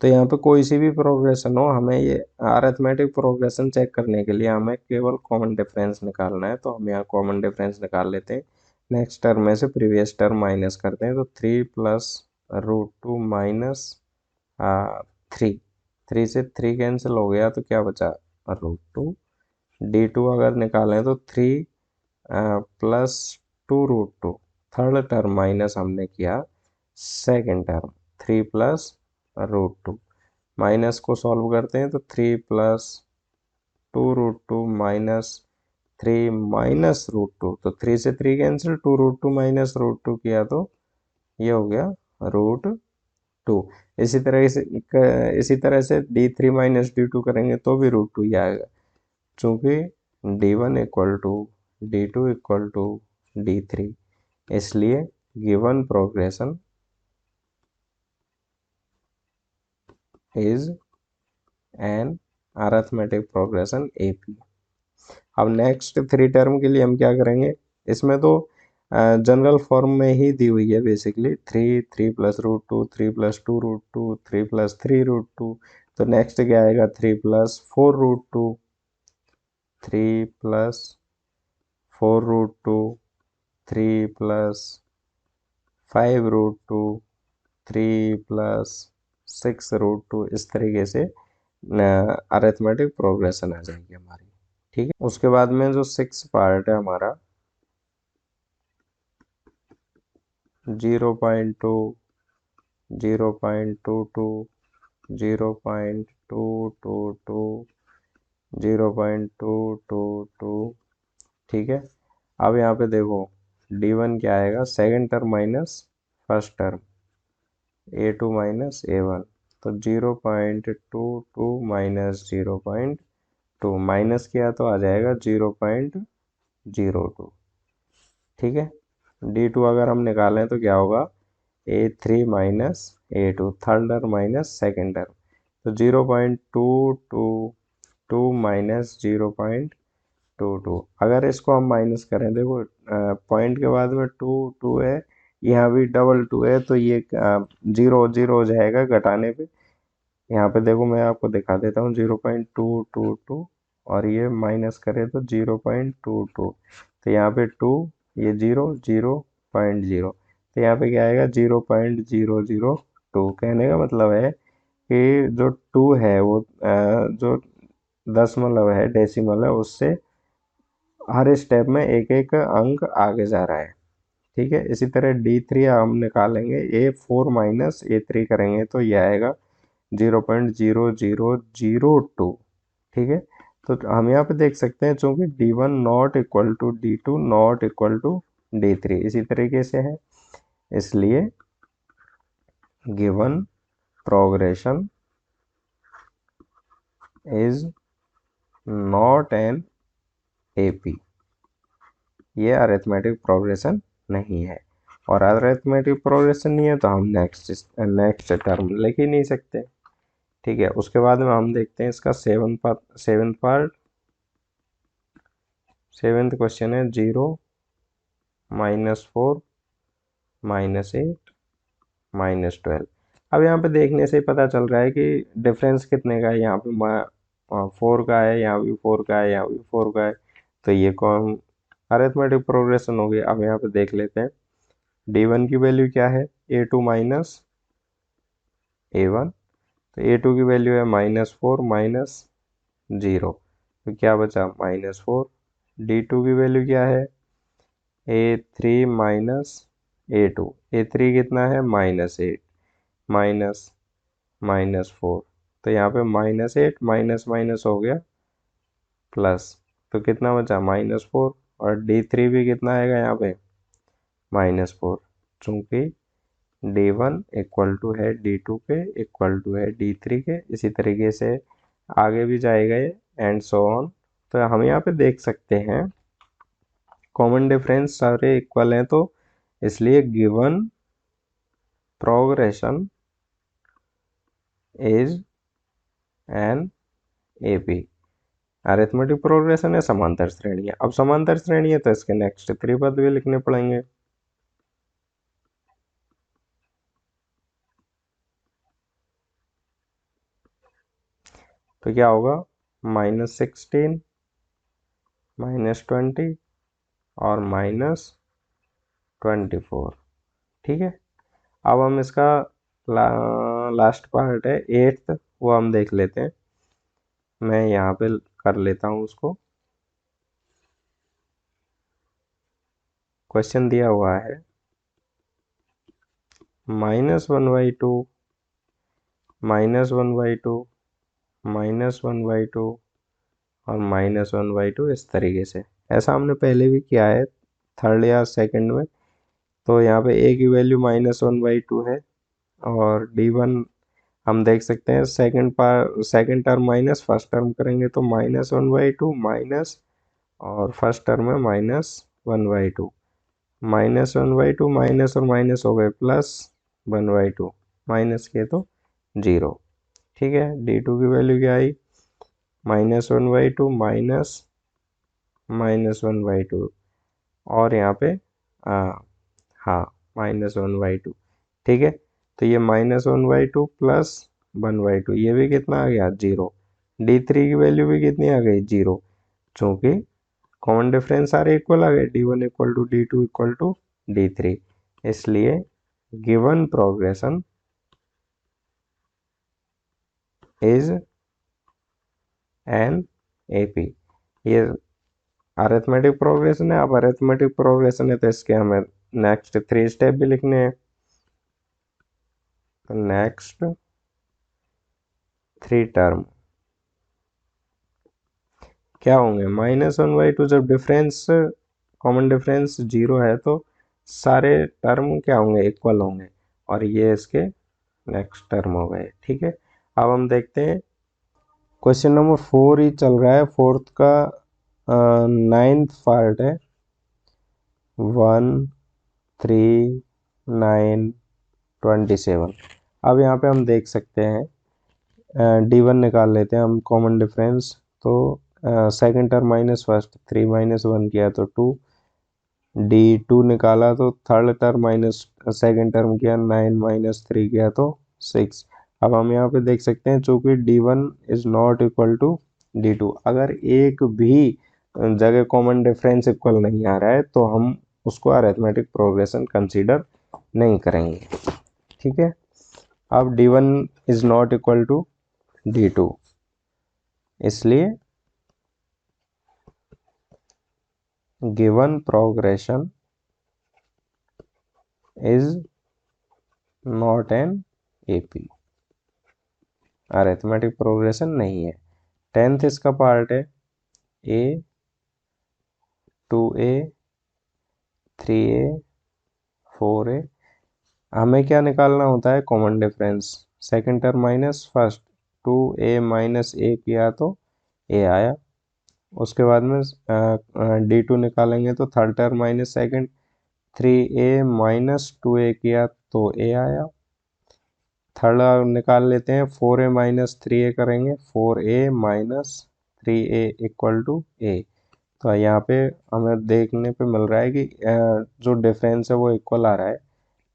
तो यहाँ पे कोई सी भी प्रोग्रेशन हो, हमें ये अरिथमेटिक प्रोग्रेशन चेक करने के लिए हमें केवल कॉमन डिफरेंस निकालना है। तो हम यहाँ कॉमन डिफरेंस निकाल लेते हैं। नेक्स्ट टर्म में से प्रीवियस टर्म माइनस करते हैं, तो 3 + √2 माइनस 3, 3 से 3 कैंसिल हो गया तो क्या बचा, √2। D2 अगर निकालें तो 3 +2√2, थर्ड टर्म माइनस हमने किया सेकेंड टर्म, 3 + √2, माइनस को सॉल्व करते हैं तो 3 + 2√2 माइनस 3 माइनस √2, तो 3 से 3 कैंसिल, 2√2 माइनस √2 किया तो ये हो गया √2। इसी तरह से D3 - D2 करेंगे तो भी √2 ही आएगा, चूंकि D1 = D2 = D3, इसलिए given progression is N arithmetic progression AP। अब नेक्स्ट 3 टर्म के लिए हम क्या करेंगे, इसमें तो जनरल फॉर्म में ही दी हुई है बेसिकली, 3 + √2, 3 + 2√2, 3 + 3√2। तो नेक्स्ट क्या आएगा, 3 + 4√2, 3 + 4√2, 3 + 5√2, 3 + 6√2, इस तरीके से अरिथमेटिक प्रोग्रेशन आ जाएगी हमारी। ठीक है, उसके बाद में जो 6 पार्ट है हमारा, 0.2, 0.22, 0.222, 0.222, ठीक है। अब यहाँ पे देखो D1 क्या आएगा, second term minus first term, A2 - A1, तो 0.22 माइनस 0.2 माइनस किया तो आ जाएगा 0.02, ठीक है। D2 अगर हम निकालें तो क्या होगा, A3 - A2, third term minus second term, तो 0.222 माइनस 0.22। अगर इसको हम माइनस करें, देखो पॉइंट के बाद में 2 है, यहाँ भी डबल 2 है, तो ये 0 हो जाएगा घटाने पे। यहाँ पे देखो मैं आपको दिखा देता हूँ, 0.222 और ये माइनस करें तो 0.22, तो यहाँ पे 2, ये 0.0, तो यहाँ पे क्या आएगा, 0.002। कहने का मतलब है कि जो 2 है वो जो दशमलव है, डेसिमल है, उससे हर स्टेप में एक एक अंक आगे जा रहा है। ठीक है, इसी तरह D3 हम निकालेंगे, A4 - A3 करेंगे तो ये आएगा 0.0002। ठीक है, तो हम यहाँ पे देख सकते हैं, चूंकि D1 ≠ D2 ≠ D3 इसी तरीके से है, इसलिए given progression is not an AP, ये अरिथमेटिक प्रोग्रेशन नहीं है। और अरिथमेटिक प्रोग्रेशन नहीं है तो हम नेक्स्ट टर्म लिख ही नहीं सकते। ठीक है, उसके बाद में हम देखते हैं इसका सेवेंथ पार्ट। सेवेंथ क्वेश्चन है 0 - 4 - 8 - 12। अब यहाँ पे देखने से ही पता चल रहा है कि डिफरेंस कितने का है, यहाँ पे 4 का है, यहाँ भी 4 का है, यहाँ भी 4 का है, तो ये कौन अरिथमेटिक प्रोग्रेशन हो गई। अब यहाँ पे देख लेते हैं D1 की वैल्यू क्या है, A2 - A1, तो A2 की वैल्यू है -4 -0, तो क्या बचा -4। D2 की वैल्यू क्या है A3 -A2, A3 कितना है -8 माइनस -4, तो यहाँ पे -8 माइनस माइनस हो गया प्लस, तो कितना बचा -4, और D3 भी कितना आएगा यहाँ पे -4, चूंकि D1 इक्वल टू है D2 के इक्वल टू है D3 के, इसी तरीके से आगे भी जाएगा ये एंड सो ऑन। तो हम यहाँ पे देख सकते हैं कॉमन डिफरेंस सारे इक्वल हैं, तो इसलिए given progression is an AP. Arithmetic progression है, समांतर श्रेणी है। अब समांतर श्रेणी है तो इसके नेक्स्ट 3 पद भी लिखने पड़ेंगे। तो क्या होगा -16 -20 और -24। ठीक है, अब हम इसका लास्ट पार्ट है 8th, वो हम देख लेते हैं। मैं यहाँ पे कर लेता हूँ उसको। क्वेश्चन दिया हुआ है -1/2 -1/2 -1/2 और -1/2, इस तरीके से। ऐसा हमने पहले भी किया है थर्ड या सेकंड में। तो यहाँ पे a की वैल्यू -1/2 है, और D1 हम देख सकते हैं second term minus first term करेंगे तो -1/2 माइनस, और फर्स्ट टर्म है -1/2, -1/2 माइनस और माइनस हो गए प्लस 1/2, माइनस किए तो 0। ठीक है, D2 की वैल्यू क्या आई -1/2 माइनस -1/2, और यहाँ पे हाँ -1/2। ठीक है, तो ये -1/2 प्लस 1/2, ये भी कितना आ गया 0। D3 की वैल्यू भी कितनी आ गई 0, चूंकि कॉमन डिफरेंस सारे इक्वल आ गए, D1 equal to D2 equal to D3, इसलिए given progression is an AP. ये अरिथमेटिक प्रोग्रेशन है। अब अरिथमेटिक प्रोग्रेशन है तो इसके हमें नेक्स्ट 3 स्टेप भी लिखने हैं। तो नेक्स्ट 3 टर्म क्या होंगे -1/2, जब डिफरेंस कॉमन डिफरेंस 0 है तो सारे टर्म क्या होंगे इक्वल होंगे, और ये इसके नेक्स्ट टर्म हो गए। ठीक है, अब हम देखते हैं क्वेश्चन नंबर 4 ही चल रहा है, फोर्थ का 9th पार्ट है 1 3 9 27। अब यहाँ पे हम देख सकते हैं D1 निकाल लेते हैं हम कॉमन डिफरेंस। तो सेकंड टर्म माइनस फर्स्ट, 3 -1 किया तो 2, D2 निकाला तो third term minus second term किया 9 -3 किया तो 6। अब हम यहाँ पे देख सकते हैं चूंकि D1 is not equal to D2, अगर एक भी जगह कॉमन डिफरेंस इक्वल नहीं आ रहा है तो हम उसको अरिथमेटिक प्रोग्रेशन कंसीडर नहीं करेंगे। ठीक है, अब D1 is not equal to D2, इसलिए given progression is not an AP, arithmetic progression नहीं है। 10th इसका पार्ट है A 2A 3A 4A। हमें क्या निकालना होता है common difference, second term minus first, 2A -A किया तो A आया। उसके बाद में D2 निकालेंगे तो third term minus second, 3A -2A किया तो A आया। थर्ड निकाल लेते हैं, 4A -3A करेंगे, 4A -3A equal to A। तो यहाँ पे हमें देखने पे मिल रहा है कि जो डिफरेंस है वो इक्वल आ रहा है,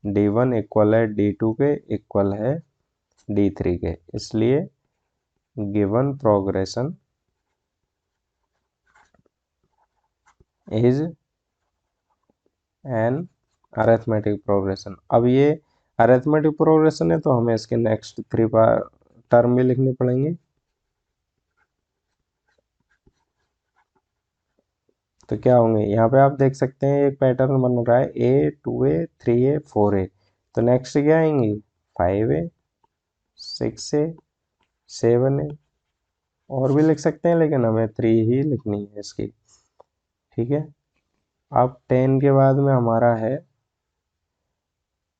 D1 इक्वल है D2 के इक्वल है D3 के, इसलिए given progression is N arithmetic progression. अब ये अरिथमेटिक प्रोग्रेशन है तो हमें इसके नेक्स्ट 3 टर्म भी लिखने पड़ेंगे। तो क्या होंगे, यहाँ पे आप देख सकते हैं एक पैटर्न बन रहा है, ए 2a 3a 4a। तो नेक्स्ट क्या आएंगी, 5a 6a 7a, और भी लिख सकते हैं लेकिन हमें 3 ही लिखनी है इसकी। ठीक है, अब 10 के बाद में हमारा है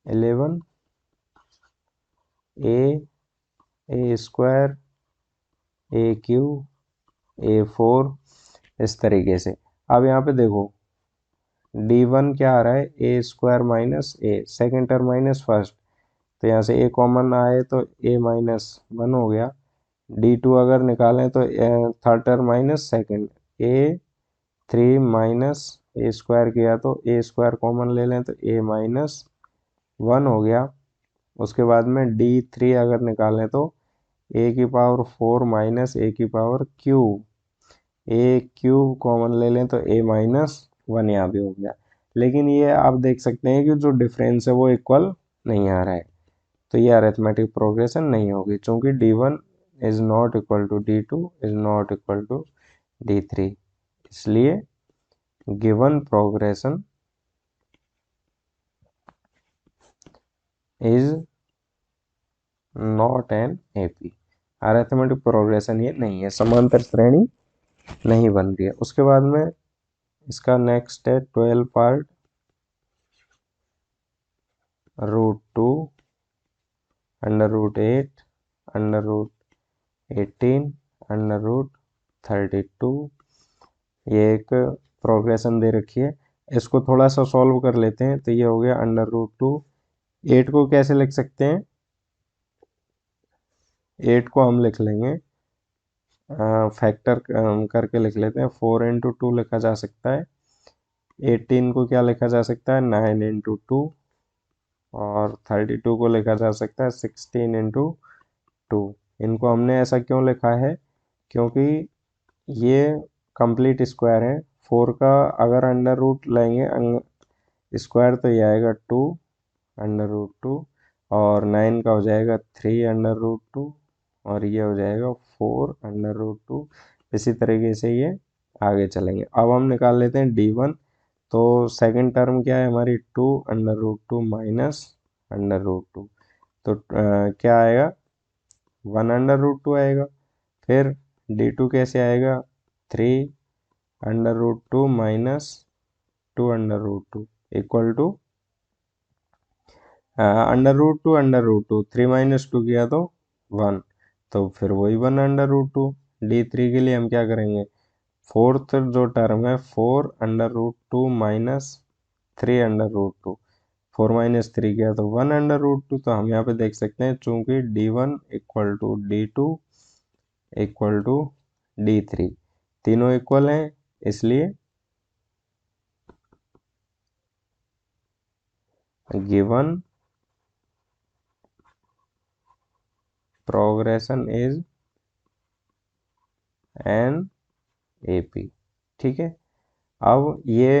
11 a स्क्वायर a³ a4, इस तरीके से। अब यहाँ पे देखो d1 क्या आ रहा है, ए स्क्वायर माइनस ए, सेकेंड टर्म माइनस फर्स्ट, तो यहाँ से ए कॉमन आए तो ए माइनस 1 हो गया। d2 अगर निकालें तो third term minus second, a3 minus a square किया तो ए स्क्वायर कॉमन ले लें तो ए माइनस 1 हो गया। उसके बाद में d3 अगर निकालें तो ए की पावर 4 माइनस ए की पावर क्यूब, ए क्यूब कॉमन ले लें तो ए माइनस 1 यहाँ भी हो गया। लेकिन ये आप देख सकते हैं कि जो डिफरेंस है वो इक्वल नहीं आ रहा है, तो ये अरिथमेटिक प्रोग्रेशन नहीं होगी, क्योंकि d1 is not equal to d2 is not equal to d3, इसलिए given progression is not an AP, arithmetic progression ये नहीं है, समांतर श्रेणी नहीं बन रही है। उसके बाद में इसका नेक्स्ट है 12 पार्ट √2 √8 √18 √32, ये एक प्रोग्रेशन दे रखी है। इसको थोड़ा सा सॉल्व कर लेते हैं, तो ये हो गया √2। 8 को कैसे लिख सकते हैं, 8 को हम लिख लेंगे फैक्टर करके लिख लेते हैं, 4 × 2 लिखा जा सकता है। 18 को क्या लिखा जा सकता है, 9 × 2, और 32 को लिखा जा सकता है 16 × 2। इनको हमने ऐसा क्यों लिखा है, क्योंकि ये कंप्लीट स्क्वायर है। 4 का अगर अंडर रूट लेंगे स्क्वायर तो ये आएगा 2 √2, और 9 का हो जाएगा 3 √2, और ये हो जाएगा 4 √2। इसी तरीके से ये आगे चलेंगे। अब हम निकाल लेते हैं d1, तो सेकंड टर्म क्या है हमारी, 2 √2 माइनस √2, तो क्या आएगा, 1 √2 आएगा। फिर d2 कैसे आएगा, 3 √2 माइनस 2 √2 इक्वल टू √2 3 माइनस 2 किया तो 1, तो फिर वही 1 √2। d3 के लिए हम क्या करेंगे, फोर्थ जो टर्म है 4 √2 माइनस 3 √2, 4 माइनस 3 किया तो 1 √2। तो हम यहाँ पे देख सकते हैं चूंकि d1 equal to d2 equal to d3, तीनों इक्वल हैं, इसलिए given progression is an AP. ठीक है, अब ये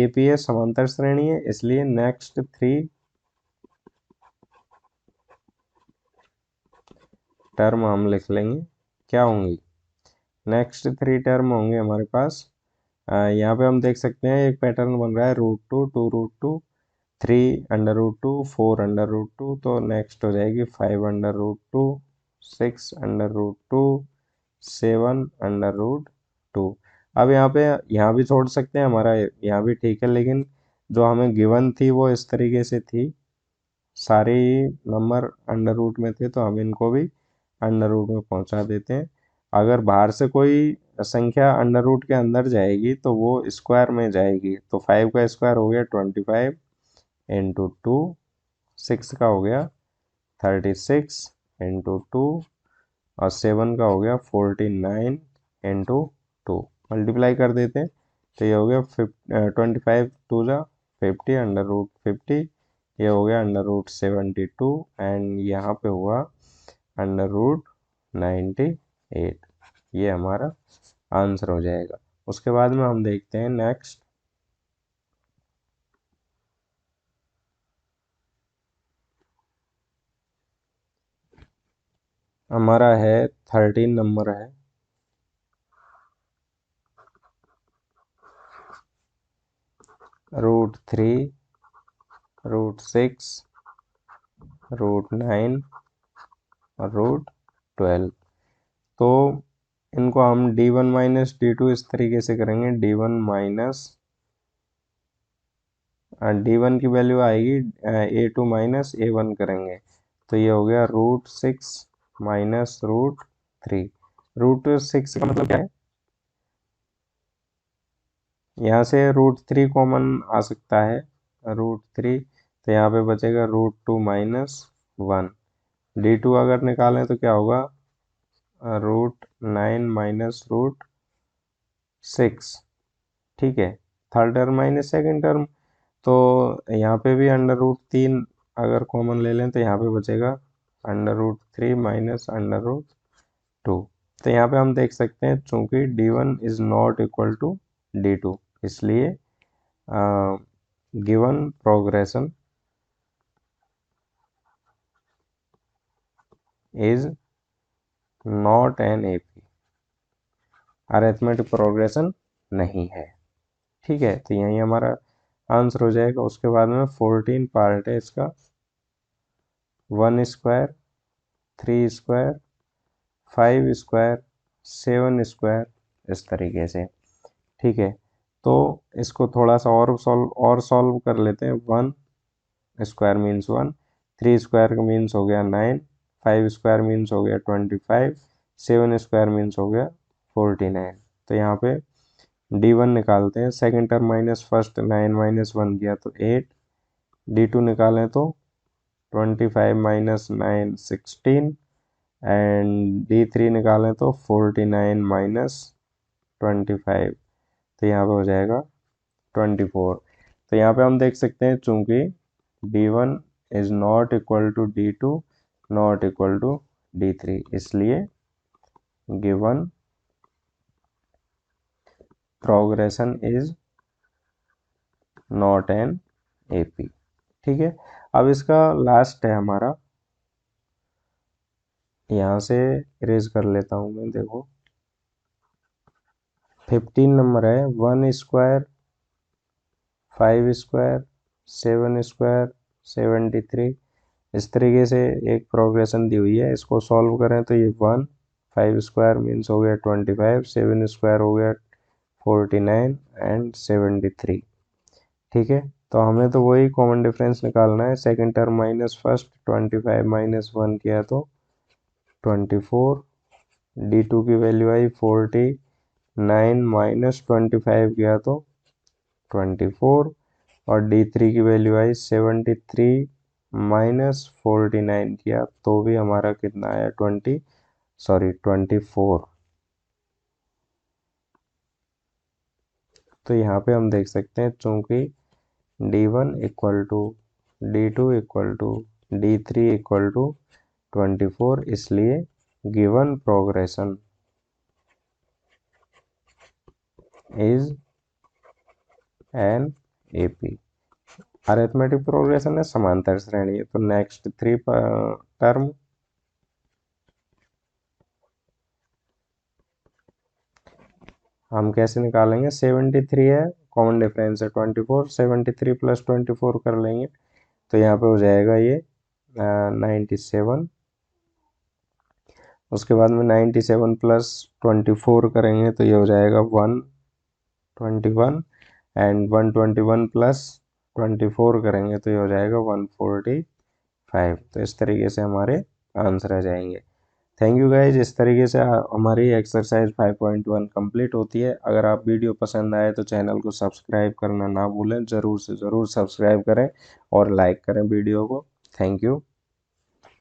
एपी है, समांतर श्रेणी है, इसलिए नेक्स्ट 3 टर्म हम लिख लेंगे, क्या होंगी, नेक्स्ट 3 टर्म होंगे हमारे पास। यहाँ पे हम देख सकते हैं एक पैटर्न बन रहा है √2 2 √2 3 √2 4 √2, तो नेक्स्ट हो जाएगी 5 √2 6 √2 7 √2। अब यहाँ भी छोड़ सकते हैं, हमारा यहाँ भी ठीक है, लेकिन जो हमें गिवन थी वो इस तरीके से थी, सारे नंबर अंडर रूट में थे, तो हम इनको भी अंडर रूट में पहुंचा देते हैं। अगर बाहर से कोई संख्या अंडर रूट के अंदर जाएगी तो वो स्क्वायर में जाएगी, तो 5 का स्क्वायर हो गया 25 × 2, 6 का हो गया 36 × 2, और 7 का हो गया 49 × 2, मल्टीप्लाई कर देते हैं, तो ये हो गया 25 2 जा 50 √50, ये हो गया √72, एंड यहाँ पे हुआ √98, ये हमारा आंसर हो जाएगा। उसके बाद में हम देखते हैं नेक्स्ट, हमारा है 13 नंबर है। √3, √6, √9 और √12। तो इनको हम D1 माइनस D2 इस तरीके से करेंगे। D1 की वैल्यू आएगी A2 माइनस A1 करेंगे, तो ये हो गया √6 माइनस √3। √6 का मतलब क्या है, यहाँ से √3 कॉमन आ सकता है, √3, तो यहाँ पे बचेगा √2 माइनस 1। D2 अगर निकालें तो क्या होगा, √9 माइनस √6। ठीक है, third term minus second term, तो यहाँ पे भी √3 अगर कॉमन ले लें तो यहाँ पे बचेगा √3 माइनस √2। तो यहाँ पे हम देख सकते हैं चूंकि D1 is not equal to D2, इसलिए given progression is not an AP, arithmetic progression नहीं है। ठीक है, तो यही हमारा आंसर हो जाएगा। उसके बाद में 14 पार्ट है इसका, 1 स्क्वायर, 3 स्क्वायर, 5 स्क्वायर, 7 स्क्वायर, इस तरीके से। ठीक है, तो इसको थोड़ा सा और सॉल्व कर लेते हैं। 1 स्क्वायर मीन्स 1, 3 स्क्वायर का मीन्स हो गया 9, 5 स्क्वायर मीन्स हो गया 25, 7 स्क्वायर मीन्स हो गया 49। तो यहाँ पे D1 निकालते हैं, second term minus first, 9 minus 1 किया तो 8। D2 निकालें तो 25 माइनस 9 16, एंड D3 निकालें तो 49 माइनस 25, तो यहाँ पे हो जाएगा 24। तो यहाँ पे हम देख सकते हैं चूंकि D1 is not equal to D2 not equal to D3, इसलिए given progression is not an AP। ठीक है, अब इसका लास्ट है हमारा, यहाँ से इरेज कर लेता हूँ मैं। देखो 15 नंबर है, 1 स्क्वायर, 5 स्क्वायर, 7 स्क्वायर, 73, इस तरीके से एक प्रोग्रेशन दी हुई है। इसको सॉल्व करें तो ये 1, 5 स्क्वायर मीन्स हो गया 25, 7 स्क्वायर हो गया 49 एंड 73। ठीक है, तो हमें तो वही कॉमन डिफरेंस निकालना है। Second term minus first, 25 minus 1 किया तो 24। D2 की वैल्यू आई 49 माइनस 25 किया तो 24, और D3 की वैल्यू आई 73 माइनस 49 किया तो भी हमारा कितना आया 24। तो यहाँ पे हम देख सकते हैं चूंकि D1 equal to D2 equal to D3 equal to 24, इसलिए given progression is an AP। Arithmetic progression है, समांतर श्रेणी है। तो नेक्स्ट 3 टर्म, हम कैसे निकालेंगे, 73 है, कॉमन डिफरेंस है 24, 73 प्लस 24 कर लेंगे तो यहाँ पे हो जाएगा ये 97। उसके बाद में 97 प्लस 24 करेंगे तो ये हो जाएगा 121, एंड 121 प्लस 24 करेंगे तो ये हो जाएगा 145। तो इस तरीके से हमारे आंसर आ जाएंगे। Thank you guys. इस तरीके से हमारी एक्सरसाइज 5.1 कंप्लीट होती है। अगर आप वीडियो पसंद आए तो चैनल को सब्सक्राइब करना ना भूलें, ज़रूर से ज़रूर सब्सक्राइब करें और लाइक करें वीडियो को। Thank you.